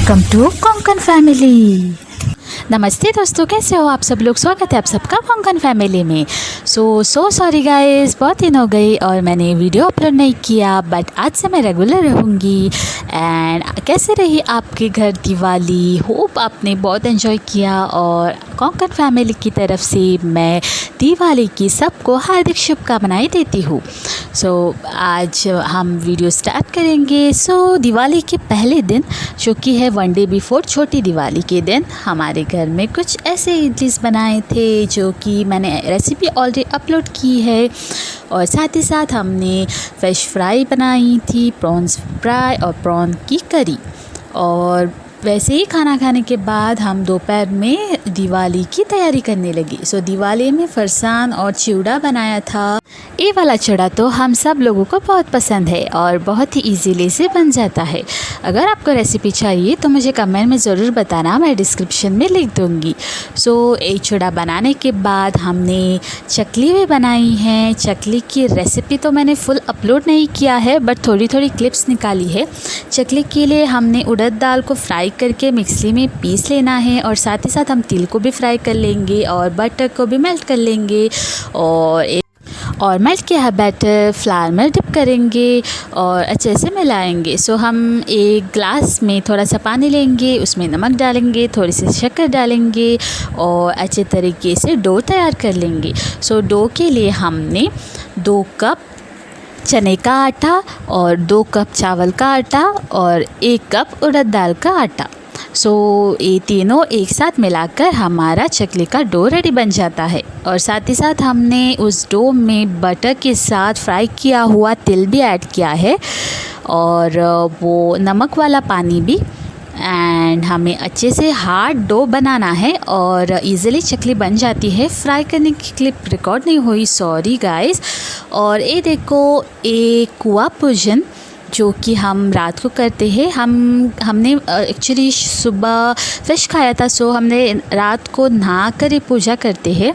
Welcome to Konkan family. नमस्ते दोस्तों, कैसे हो आप सब लोग। स्वागत है आप सबका कोंकण फैमिली में। सो सॉरी गाइस, बहुत दिन हो गई और मैंने वीडियो अपलोड नहीं किया, बट आज से मैं रेगुलर रहूँगी। एंड कैसे रही आपके घर दिवाली। होप आपने बहुत एंजॉय किया और कोंकण फैमिली की तरफ से मैं दिवाली की सबको हार्दिक शुभकामनाएं देती हूँ। सो आज हम वीडियो स्टार्ट करेंगे। सो दिवाली के पहले दिन, जो कि है 1 डे बिफोर छोटी दिवाली के दिन, हमारे घर में कुछ ऐसे डिश बनाए थे जो कि मैंने रेसिपी ऑलरेडी अपलोड की है। और साथ ही साथ हमने फ़िश फ्राई बनाई थी, प्रॉन्स फ्राई और प्रॉन की करी। और वैसे ही खाना खाने के बाद हम दोपहर में दिवाली की तैयारी करने लगी। सो दिवाली में फरसान और चिवड़ा बनाया था। ये वाला चिवड़ा तो हम सब लोगों को बहुत पसंद है और बहुत ही इजीली से बन जाता है। अगर आपको रेसिपी चाहिए तो मुझे कमेंट में ज़रूर बताना, मैं डिस्क्रिप्शन में लिख दूँगी। सो ये चिवड़ा बनाने के बाद हमने चकली भी बनाई हैं। चकली की रेसिपी तो मैंने फुल अपलोड नहीं किया है, बट थोड़ी थोड़ी क्लिप्स निकाली है। चकली के लिए हमने उड़द दाल को फ्राई करके मिक्सी में पीस लेना है और साथ ही साथ हम तिल को भी फ्राई कर लेंगे और बटर को भी मेल्ट कर लेंगे। और मेल्ट किया है बैटर फ्लावर में डिप करेंगे और अच्छे से मिलाएंगे। सो हम एक ग्लास में थोड़ा सा पानी लेंगे, उसमें नमक डालेंगे, थोड़ी सी शक्कर डालेंगे और अच्छे तरीके से डो तैयार कर लेंगे। सो डो के लिए हमने 2 कप चने का आटा और 2 कप चावल का आटा और 1 कप उड़द दाल का आटा। सो ये तीनों एक साथ मिलाकर हमारा चकली का डो रेडी बन जाता है। और साथ ही साथ हमने उस डो में बटर के साथ फ्राई किया हुआ तिल भी ऐड किया है और वो नमक वाला पानी भी। एंड हमें अच्छे से हार्ड डो बनाना है और इजीली चकली बन जाती है। फ्राई करने की क्लिप रिकॉर्ड नहीं हुई, सॉरी गाइस। और ये देखो, एक कुआं पूजन जो कि हम रात को करते हैं। हमने एक्चुअली सुबह फ़िश खाया था, सो हमने रात को नहा कर ही पूजा करते हैं।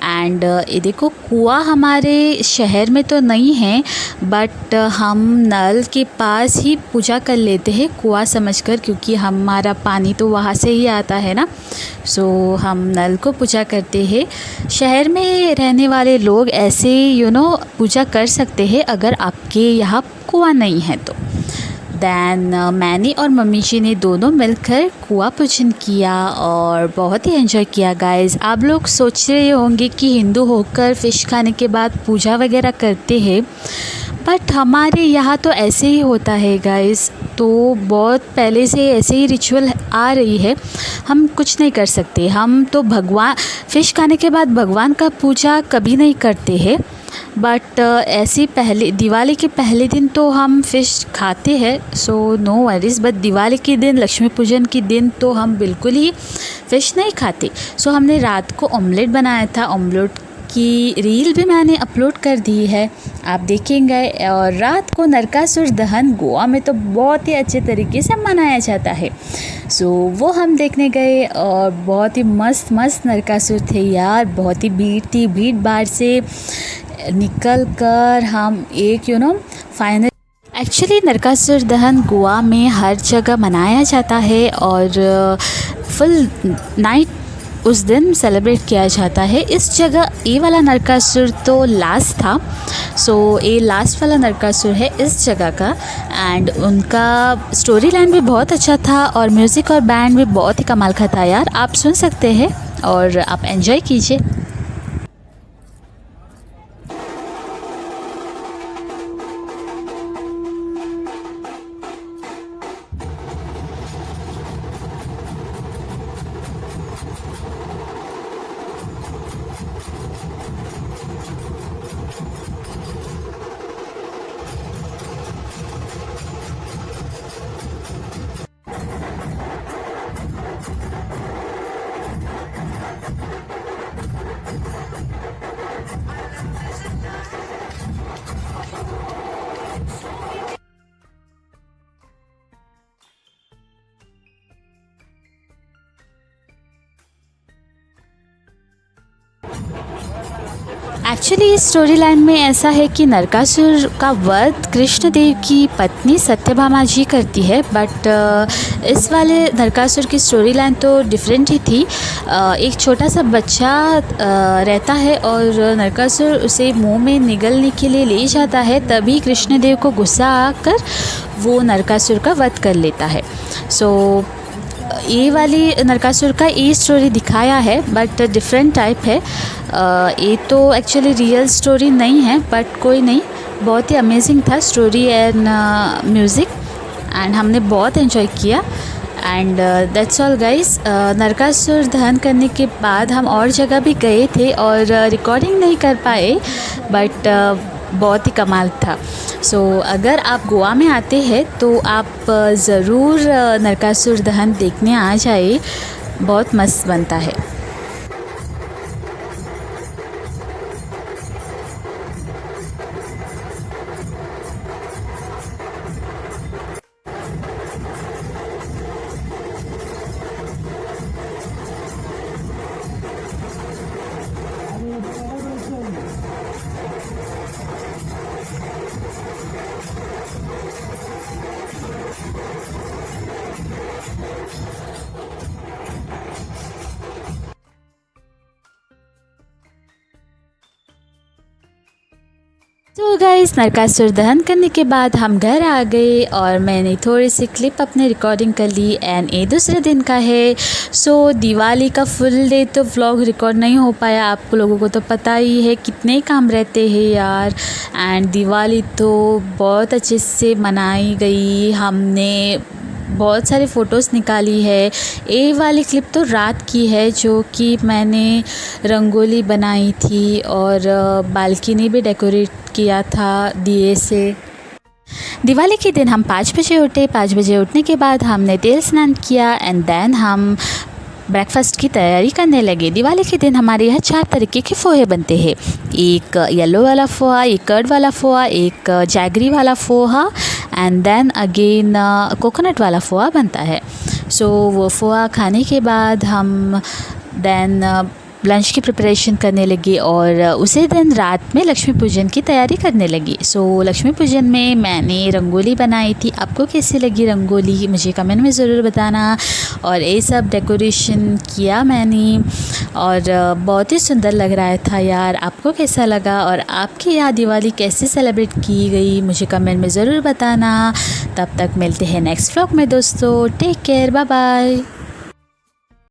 एंड ये देखो, कुआं हमारे शहर में तो नहीं है, बट हम नल के पास ही पूजा कर लेते हैं कुआं समझकर, क्योंकि हमारा पानी तो वहाँ से ही आता है ना। सो हम नल को पूजा करते हैं। शहर में रहने वाले लोग ऐसे पूजा कर सकते हैं अगर आपके यहाँ कुआं नहीं है तो। दैन मैंने और मम्मी जी ने दोनों मिलकर कुआं पूजन किया और बहुत ही एंजॉय किया गाइस। आप लोग सोच रहे होंगे कि हिंदू होकर फ़िश खाने के बाद पूजा वगैरह करते हैं, बट हमारे यहाँ तो ऐसे ही होता है गाइस। तो बहुत पहले से ऐसे ही रिचुअल आ रही है, हम कुछ नहीं कर सकते। हम तो फ़िश खाने के बाद भगवान का पूजा कभी नहीं करते हैं, बट ऐसे पहले दिवाली के पहले दिन तो हम फ़िश खाते हैं। So no worries, but Diwali के दिन, लक्ष्मी पूजन के दिन तो हम बिल्कुल ही फ़िश नहीं खाते। सो हमने रात को ऑमलेट बनाया था। ऑमलेट की रील भी मैंने अपलोड कर दी है, आप देखेंगे। और रात को नरकासुर दहन गोवा में तो बहुत ही अच्छे तरीके से मनाया जाता है। सो वो हम देखने गए और बहुत ही मस्त मस्त नरकासुर थे यार। बहुत ही भीड़ थी, भीड़ भाड़ से निकल कर हम एक फाइनल। एक्चुअली नरकासुर दहन गोवा में हर जगह मनाया जाता है और फुल नाइट उस दिन सेलिब्रेट किया जाता है। इस जगह ये वाला नरकासुर तो लास्ट था। सो ये लास्ट वाला नरकासुर है इस जगह का। एंड उनका स्टोरी लाइन भी बहुत अच्छा था और म्यूज़िक और बैंड भी बहुत ही कमाल का था यार। आप सुन सकते हैं और आप एंजॉय कीजिए। एक्चुअली इस स्टोरी लाइन में ऐसा है कि नरकासुर का वध कृष्णदेव की पत्नी सत्यभामा जी करती है, बट इस वाले नरकासुर की स्टोरी लाइन तो डिफरेंट ही थी। एक छोटा सा बच्चा रहता है और नरकासुर उसे मुंह में निगलने के लिए ले जाता है, तभी कृष्णदेव को गुस्सा आकर वो नरकासुर का वध कर लेता है। सो ये वाली नरकासुर का ये स्टोरी दिखाया है, बट डिफरेंट टाइप है। ये तो एक्चुअली रियल स्टोरी नहीं है, बट कोई नहीं, बहुत ही अमेजिंग था स्टोरी एंड म्यूज़िक, एंड हमने बहुत एंजॉय किया। And that's all guys. Narakasura दहन करने के बाद हम और जगह भी गए थे और रिकॉर्डिंग नहीं कर पाए, बट बहुत ही कमाल था। सो अगर आप गोवा में आते हैं तो आप ज़रूर नरकासुर दहन देखने आ जाए, बहुत मस्त बनता है। तो गाइस, नरकासुर दहन करने के बाद हम घर आ गए और मैंने थोड़ी सी क्लिप अपने रिकॉर्डिंग कर ली, एंड ये दूसरे दिन का है। सो दिवाली का फुल डे तो व्लॉग रिकॉर्ड नहीं हो पाया, आप लोगों को तो पता ही है कितने काम रहते हैं यार। एंड दिवाली तो बहुत अच्छे से मनाई गई, हमने बहुत सारे फ़ोटोज़ निकाली है। ये वाली क्लिप तो रात की है, जो कि मैंने रंगोली बनाई थी और बालकनी भी डेकोरेट किया था दिए से। दिवाली के दिन हम 5 बजे उठे। 5 बजे उठने के बाद हमने तेल स्नान किया एंड देन हम ब्रेकफास्ट की तैयारी करने लगे। दिवाली के दिन हमारे यहाँ 4 तरीके के पोहे बनते हैं, एक येलो वाला पोहा, एक कर्ड वाला पोहा, एक जैगरी वाला poha and then again coconut वाला पोहा बनता है। सो वो पोहा खाने के बाद हम देन लंच की प्रिपरेशन करने लगी और उसी दिन रात में लक्ष्मी पूजन की तैयारी करने लगी। सो लक्ष्मी पूजन में मैंने रंगोली बनाई थी। आपको कैसी लगी रंगोली मुझे कमेंट में ज़रूर बताना। और ये सब डेकोरेशन किया मैंने और बहुत ही सुंदर लग रहा था यार। आपको कैसा लगा और आपके यहाँ दिवाली कैसे सेलिब्रेट की गई मुझे कमेंट में ज़रूर बताना। तब तक मिलते हैं नेक्स्ट व्लॉग में दोस्तों। Take care, bye bye.